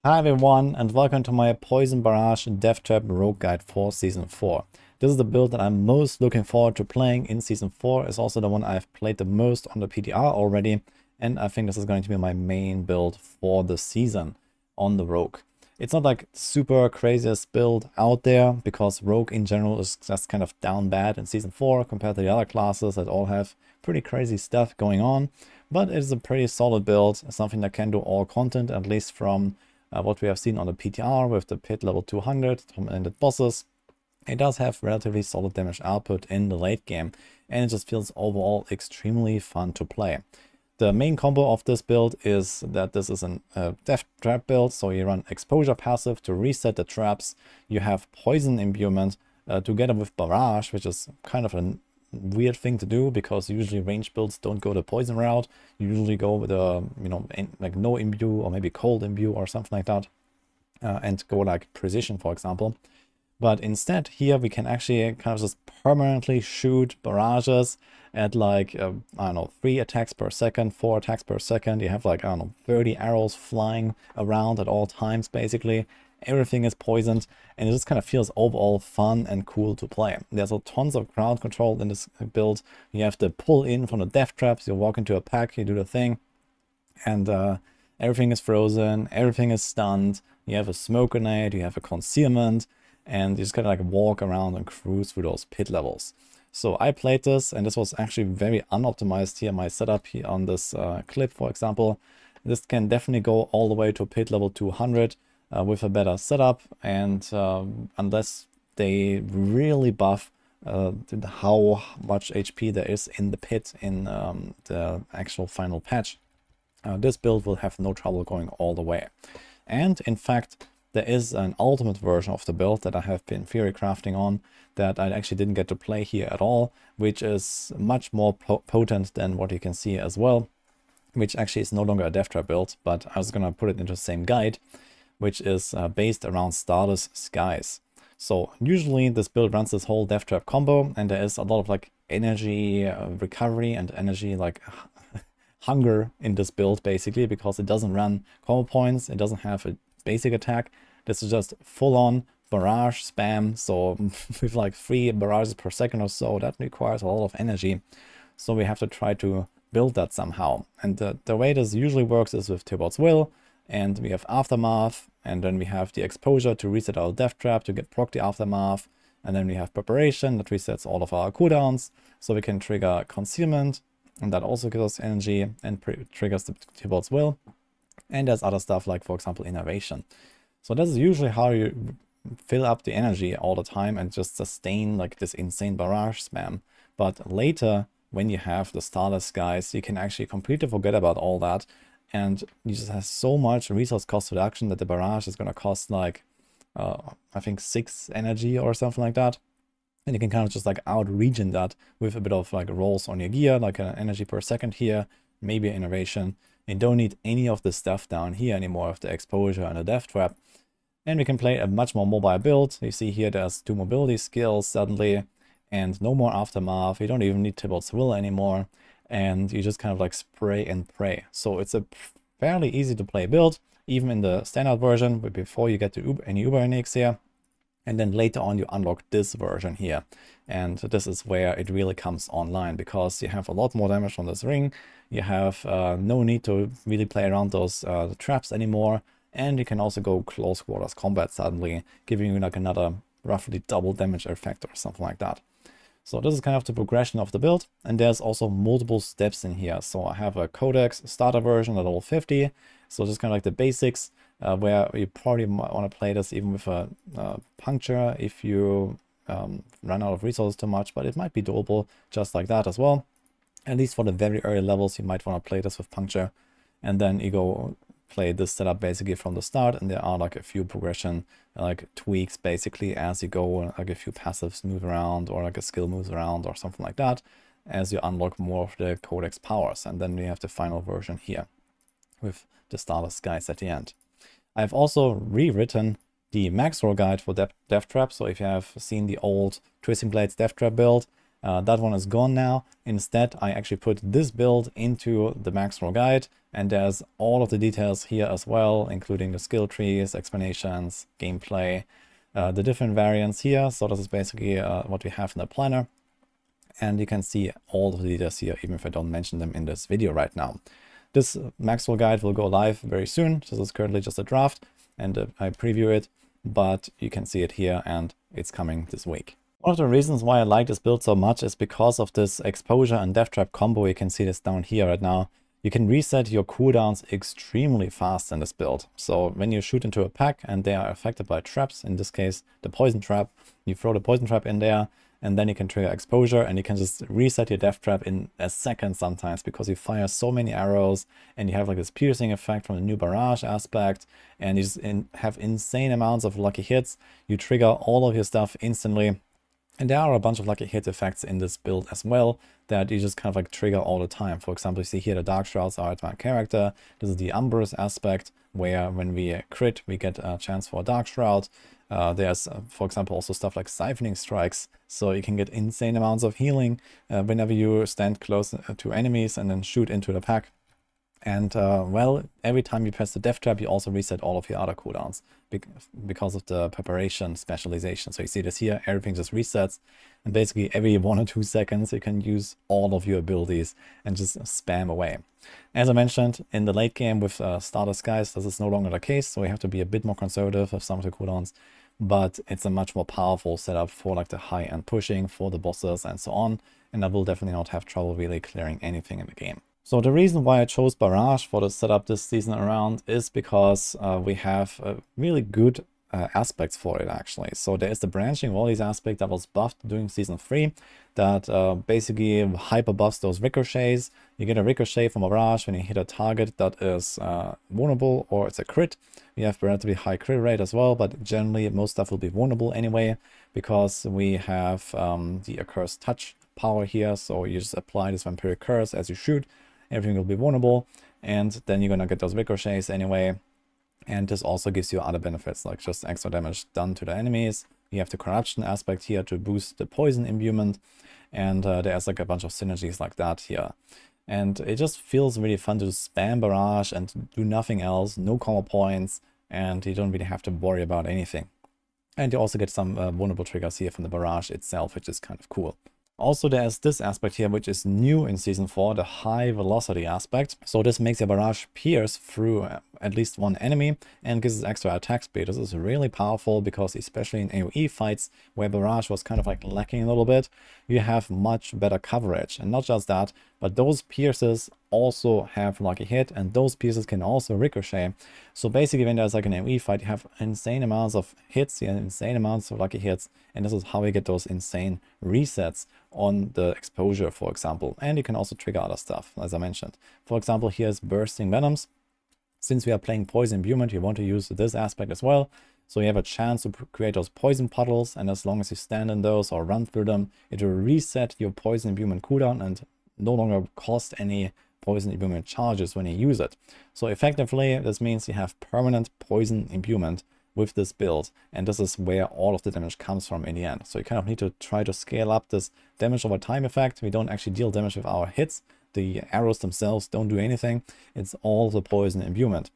Hi everyone, and welcome to my Poison Barrage Death Trap Rogue Guide for Season 4. This is the build that I'm most looking forward to playing in Season 4. It's also the one I've played the most on the PTR already, and I think this is going to be my main build for the season on the Rogue. It's not like super craziest build out there, because Rogue in general is just kind of down bad in Season 4 compared to the other classes that all have pretty crazy stuff going on. But it is a pretty solid build, something that can do all content, at least from what we have seen on the PTR with the pit level 200 ended bosses. It does have relatively solid damage output in the late game, and it just feels overall extremely fun to play. The main combo of this build is that this is a death trap build, so you run exposure passive to reset the traps. You have poison imbuement together with barrage, which is kind of a weird thing to do because usually range builds don't go the poison route. You usually go with a like no imbue or maybe cold imbue or something like that, and go like precision, for example. But instead here we can actually kind of just permanently shoot barrages at like I don't know, 3 attacks per second, 4 attacks per second. You have like, I don't know, 30 arrows flying around at all times basically. Everything is poisoned, and it just kind of feels overall fun and cool to play. There's a tons of crowd control in this build. You have to pull in from the death traps, you walk into a pack, you do the thing, and everything is frozen, everything is stunned. You have a smoke grenade, you have a concealment, and you just kind of like walk around and cruise through those pit levels. So I played this, and this was actually very unoptimized here. My setup here on this clip, for example, this can definitely go all the way to pit level 200 with a better setup, and unless they really buff how much HP there is in the pit in the actual final patch, this build will have no trouble going all the way. And in fact, there is an ultimate version of the build that I have been theory crafting on that I actually didn't get to play here at all, which is much more potent than what you can see as well, which actually is no longer a death trap build, but I was gonna put it into the same guide, which is based around Starless Skies. So usually this build runs this whole death trap combo, and there is a lot of like energy recovery and energy like hunger in this build basically, because it doesn't run combo points, it doesn't have a basic attack. This is just full-on barrage spam, so with like 3 barrages per second or so, that requires a lot of energy. So we have to try to build that somehow. And the way this usually works is with Tibort's Will, and we have Aftermath, and then we have the exposure to reset our death trap to get proc the Aftermath, and then we have preparation that resets all of our cooldowns, so we can trigger concealment, and that also gives us energy and triggers the Tibort's Will. And there's other stuff like, for example, innovation. So this is usually how you fill up the energy all the time and just sustain like this insane barrage spam. But later, when you have the Starless Skies, you can actually completely forget about all that, and you just have so much resource cost reduction that the barrage is going to cost like I think 6 energy or something like that. And you can kind of just like out regen that with a bit of like rolls on your gear, like an energy per second here, maybe innovation. You don't need any of the stuff down here anymore with the exposure and the death trap. And we can play a much more mobile build. You see here there's 2 mobility skills suddenly, and no more Aftermath. You don't even need Tibort's Will anymore, and you just kind of like spray and pray. So it's a fairly easy to play build, even in the standard version, but before you get to any Uber Uniques here. And then later on you unlock this version here. And this is where it really comes online, because you have a lot more damage on this ring. You have no need to really play around those traps anymore. And you can also go close quarters combat suddenly, giving you like another roughly double damage effect or something like that. So this is kind of the progression of the build, and there's also multiple steps in here. So I have a Codex starter version at level 50, so just kind of like the basics, where you probably might want to play this even with a puncture if you run out of resources too much, but it might be doable just like that as well. At least for the very early levels, you might want to play this with puncture, and then you go play this setup basically from the start, and there are like a few progression like tweaks basically as you go, like a few passives move around, or like a skill moves around or something like that, as you unlock more of the Codex powers. And then we have the final version here with the Starless Skies at the end. I've also rewritten the max roll guide for Death Trap. So if you have seen the old Twisting Blades Death Trap build, that one is gone now. Instead, I actually put this build into the max roll guide, And there's all of the details here as well, including the skill trees, explanations, gameplay, the different variants here. So this is basically what we have in the planner. And you can see all of the details here, even if I don't mention them in this video right now. This Maxwell guide will go live very soon. This is currently just a draft, and I preview it, but you can see it here, and it's coming this week. One of the reasons why I like this build so much is because of this exposure and death trap combo. You can see this down here right now. You can reset your cooldowns extremely fast in this build. So when you shoot into a pack and they are affected by traps, in this case the poison trap, you throw the poison trap in there, and then you can trigger exposure, and you can just reset your death trap in a second sometimes, because you fire so many arrows and you have like this piercing effect from the new Barrage aspect, and you just have insane amounts of lucky hits. You trigger all of your stuff instantly. And there are a bunch of lucky hit effects in this build as well that you just kind of like trigger all the time. For example, you see here the Dark Shrouds are at my character. This is the Umbrous aspect, where when we crit, we get a chance for a Dark Shroud. There's, for example, also stuff like Siphoning Strikes, so you can get insane amounts of healing whenever you stand close to enemies and then shoot into the pack. And well, every time you press the death trap, you also reset all of your other cooldowns because of the preparation specialization. So you see this here, everything just resets, and basically every 1 or 2 seconds you can use all of your abilities and just spam away. As I mentioned, in the late game with Starter Skies, this is no longer the case, so we have to be a bit more conservative with some of the cooldowns, but it's a much more powerful setup for like the high-end pushing, for the bosses and so on, and I will definitely not have trouble really clearing anything in the game. So the reason why I chose Barrage for the setup this season around is because we have really good aspects for it actually. So there is the branching volleys aspect that was buffed during season 3 that basically hyper buffs those ricochets. You get a ricochet from a Barrage when you hit a target that is vulnerable or it's a crit. We have relatively high crit rate as well, but generally most stuff will be vulnerable anyway, because we have the Accursed Touch power here. So you just apply this Vampiric Curse as you shoot. Everything will be vulnerable, and then you're gonna get those ricochets anyway. And this also gives you other benefits, like just extra damage done to the enemies. You have the corruption aspect here to boost the poison imbuement, and there's like a bunch of synergies like that here. And it just feels really fun to spam Barrage and do nothing else, no combo points, and you don't really have to worry about anything. And you also get some vulnerable triggers here from the Barrage itself, which is kind of cool. Also, there's this aspect here, which is new in Season 4, the high velocity aspect. So this makes your Barrage pierce through at least one enemy and gives it extra attack speed. This is really powerful because especially in AoE fights, where Barrage was kind of like lacking a little bit, you have much better coverage. And not just that, but those pierces also have lucky hit, and those pierces can also ricochet. So basically when there's like an AoE fight, you have insane amounts of hits and insane amounts of lucky hits, and this is how you get those insane resets on the exposure, for example. And you can also trigger other stuff, as I mentioned. For example, here's Bursting Venoms. Since we are playing Poison Imbuement, you want to use this aspect as well. So you have a chance to create those poison puddles, and as long as you stand in those or run through them, it will reset your Poison Imbuement cooldown and no longer cost any poison imbuement charges when you use it. So effectively, this means you have permanent poison imbuement with this build, and this is where all of the damage comes from in the end. So you kind of need to try to scale up this damage over time effect. We don't actually deal damage with our hits. The arrows themselves don't do anything. It's all the poison imbuement.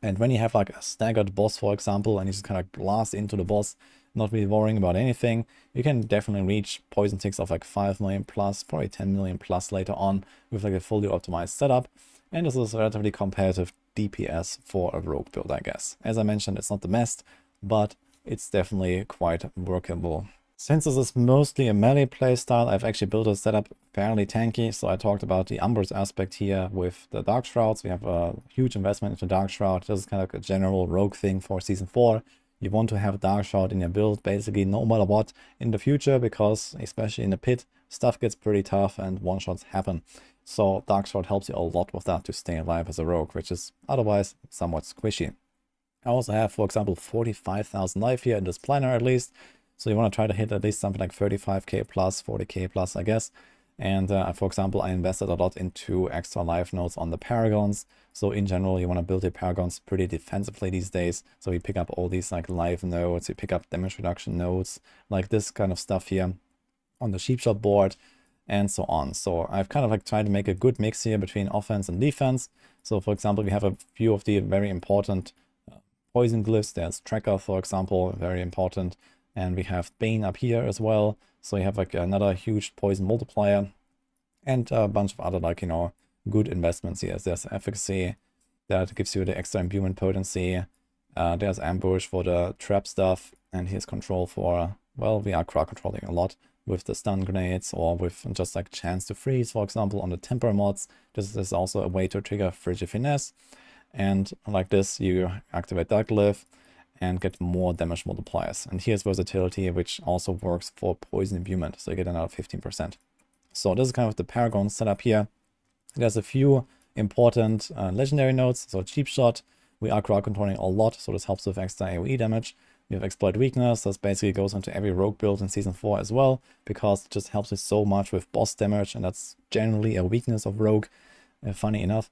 And when you have like a staggered boss, for example, and you just kind of blast into the boss, not really worrying about anything, you can definitely reach poison ticks of like 5 million plus, probably 10 million plus later on with like a fully optimized setup. And this is relatively competitive DPS for a rogue build, I guess. As I mentioned, it's not the best, but it's definitely quite workable. Since this is mostly a melee playstyle, I've actually built a setup fairly tanky. So I talked about the Umbrous aspect here with the Dark Shrouds. We have a huge investment into Dark Shroud. This is kind of like a general rogue thing for Season 4. You want to have Dark Shroud in your build basically no matter what in the future, because especially in the pit, stuff gets pretty tough and one-shots happen. So Dark Shroud helps you a lot with that to stay alive as a rogue, which is otherwise somewhat squishy. I also have, for example, 45,000 life here in this planner at least. So you want to try to hit at least something like 35k plus, 40k plus, I guess. And for example, I invested a lot into extra life nodes on the Paragons. So in general, you want to build your Paragons pretty defensively these days. So you pick up all these like life nodes, you pick up damage reduction nodes, like this kind of stuff here on the Sheep Shop board, and so on. So I've kind of like tried to make a good mix here between offense and defense. So for example, we have a few of the very important poison glyphs. There's Tracker, for example, very important. And we have Bane up here as well. So you have like another huge poison multiplier and a bunch of other like, good investments here. There's efficacy that gives you the extra imbuement potency. There's ambush for the trap stuff. And here's control for, well, we are crowd controlling a lot with the stun grenades or with just like chance to freeze, for example, on the temper mods. This is also a way to trigger Frigid Finesse. And like this, you activate that glyph and get more damage multipliers. And here's versatility, which also works for poison imbuement. So you get another 15%. So this is kind of the Paragon setup here. There's a few important legendary nodes. So Cheap Shot, we are crowd controlling a lot, so this helps with extra AoE damage. We have Exploit Weakness, this basically goes into every rogue build in Season 4 as well, because it just helps us so much with boss damage, and that's generally a weakness of rogue, funny enough.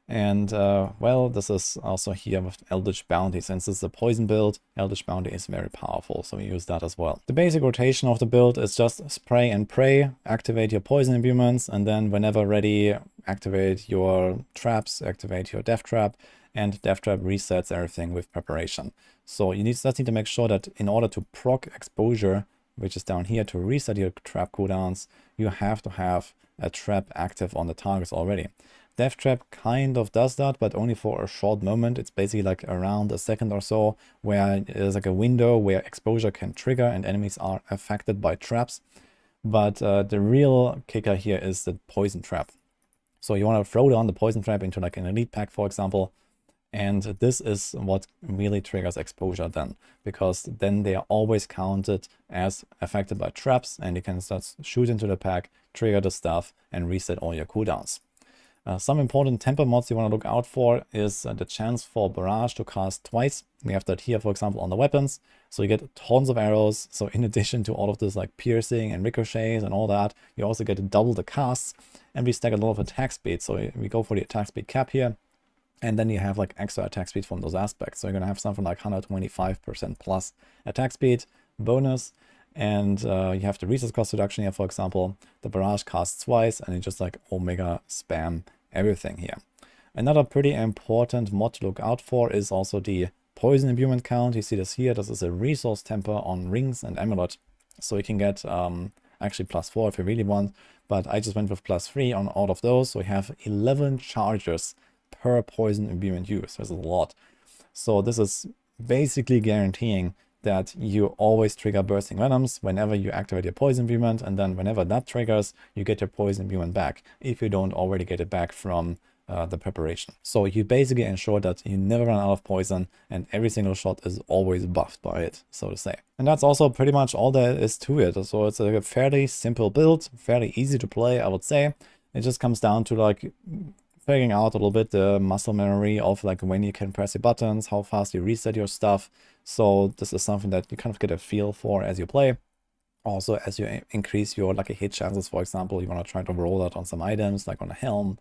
And well, this is also here with Eldritch Bounty. Since this is a poison build, Eldritch Bounty is very powerful, so we use that as well. The basic rotation of the build is just spray and pray, activate your poison imbuements, and then whenever ready, activate your traps, activate your Death Trap, and Death Trap resets everything with preparation. So you just need to make sure that in order to proc exposure, which is down here, to reset your trap cooldowns, you have to have a trap active on the targets already. Death Trap kind of does that, but only for a short moment. It's basically like around a second or so, where there's like a window where exposure can trigger and enemies are affected by traps. But the real kicker here is the poison trap. So you want to throw down the poison trap into like an elite pack, for example. And this is what really triggers exposure then, because then they are always counted as affected by traps, and you can just shoot into the pack, trigger the stuff, and reset all your cooldowns. Some important temper mods you want to look out for is the chance for Barrage to cast twice. We have that here, for example, on the weapons. So you get tons of arrows. So in addition to all of this like piercing and ricochets and all that, you also get double the casts, and we stack a lot of attack speed. So we go for the attack speed cap here. And then you have like extra attack speed from those aspects. So you're going to have something like 125% plus attack speed bonus. And you have the resource cost reduction here, for example. The Barrage casts twice, and you just like Omega spam everything here. Another pretty important mod to look out for is also the poison imbuement count. You see this here. This is a resource temper on rings and amulet. So you can get actually +4 if you really want. But I just went with +3 on all of those. So we have 11 charges per poison imbuement use. There's a lot. So this is basically guaranteeing that you always trigger bursting venoms whenever you activate your poison imbuement, and then whenever that triggers, you get your poison imbuement back if you don't already get it back from the preparation. So you basically ensure that you never run out of poison, and every single shot is always buffed by it, so to say. And that's also pretty much all there is to it. So it's a fairly simple build, fairly easy to play, I would say. It just comes down to like figuring out a little bit the muscle memory of like when you can press your buttons, how fast you reset your stuff. So this is something that you kind of get a feel for as you play. Also, as you increase your lucky hit chances, for example, you want to try to roll that on some items, like on a helm,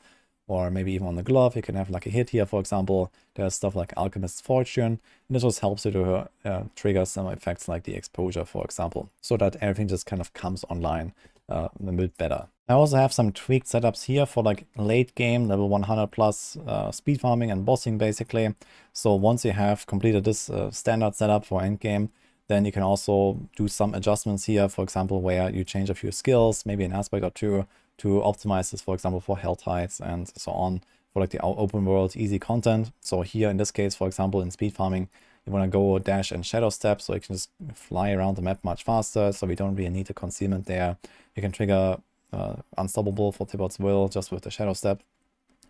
or maybe even on the glove. You can have lucky hit here, for example. There's stuff like Alchemist's Fortune, and this just helps you to trigger some effects like the exposure, for example, so that everything just kind of comes online a bit better. I also have some tweaked setups here for like late game, level 100 plus speed farming and bossing basically. So once you have completed this standard setup for end game, then you can also do some adjustments here, for example, where you change a few skills, maybe an aspect or two, to optimize this, for example, for health heights and so on, for like the open world easy content. So here in this case, for example, in speed farming, you want to go dash and shadow step, so you can just fly around the map much faster, so we don't really need a concealment there. You can trigger Unstoppable for Tibbot's Will just with the shadow step,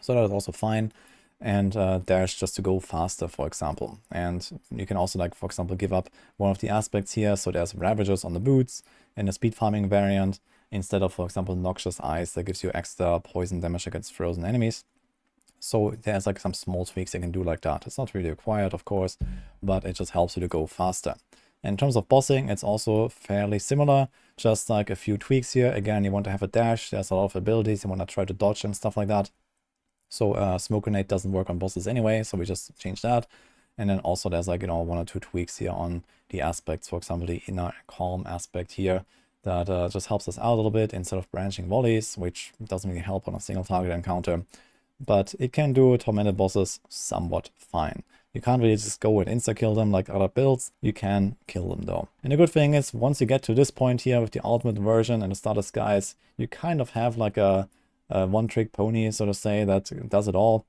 so that is also fine. And dash just to go faster, for example. And you can also, like, for example, give up one of the aspects here. So there's Ravagers on the boots in the speed farming variant, instead of, for example, Noxious Eyes that gives you extra poison damage against frozen enemies. So there's like some small tweaks you can do like that. It's not really required, of course, but it just helps you to go faster. In terms of bossing, it's also fairly similar, just like a few tweaks here. Again, you want to have a dash. There's a lot of abilities. You want to try to dodge and stuff like that. So Smoke Grenade doesn't work on bosses anyway, so we just change that. And then also there's like, one or two tweaks here on the aspects. For example, the inner calm aspect here that just helps us out a little bit instead of branching volleys, which doesn't really help on a single target encounter. but it can do tormented bosses somewhat fine. You can't really just go and insta-kill them like other builds. You can kill them though. And the good thing is, once you get to this point here with the ultimate version and the starter skies, you kind of have like a one-trick pony, so to say, that does it all.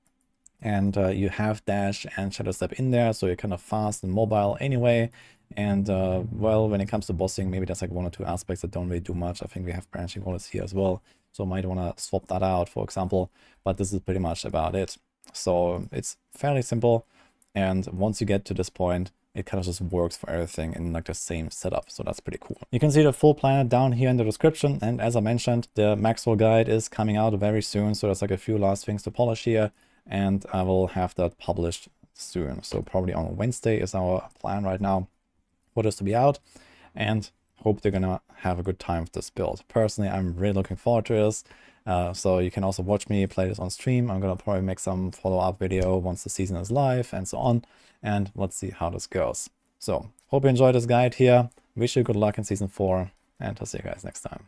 And you have dash and shadow step in there, so you're kind of fast and mobile anyway. And well, when it comes to bossing, maybe there's like 1 or 2 aspects that don't really do much. I think we have branching wallets here as well, so might want to swap that out, for example. But this is pretty much about it. So it's fairly simple. And once you get to this point, it kind of just works for everything in like the same setup. So that's pretty cool. You can see the full planner down here in the description. And as I mentioned, the Maxwell guide is coming out very soon. So there's like a few last things to polish here. And I will have that published soon. So probably on Wednesday is our plan right now for this to be out. And hope they're gonna have a good time with this build. Personally, I'm really looking forward to this. So you can also watch me play this on stream. I'm gonna probably make some follow-up video once the season is live and so on. And let's see how this goes. So hope you enjoyed this guide here. Wish you good luck in season 4, and I'll see you guys next time.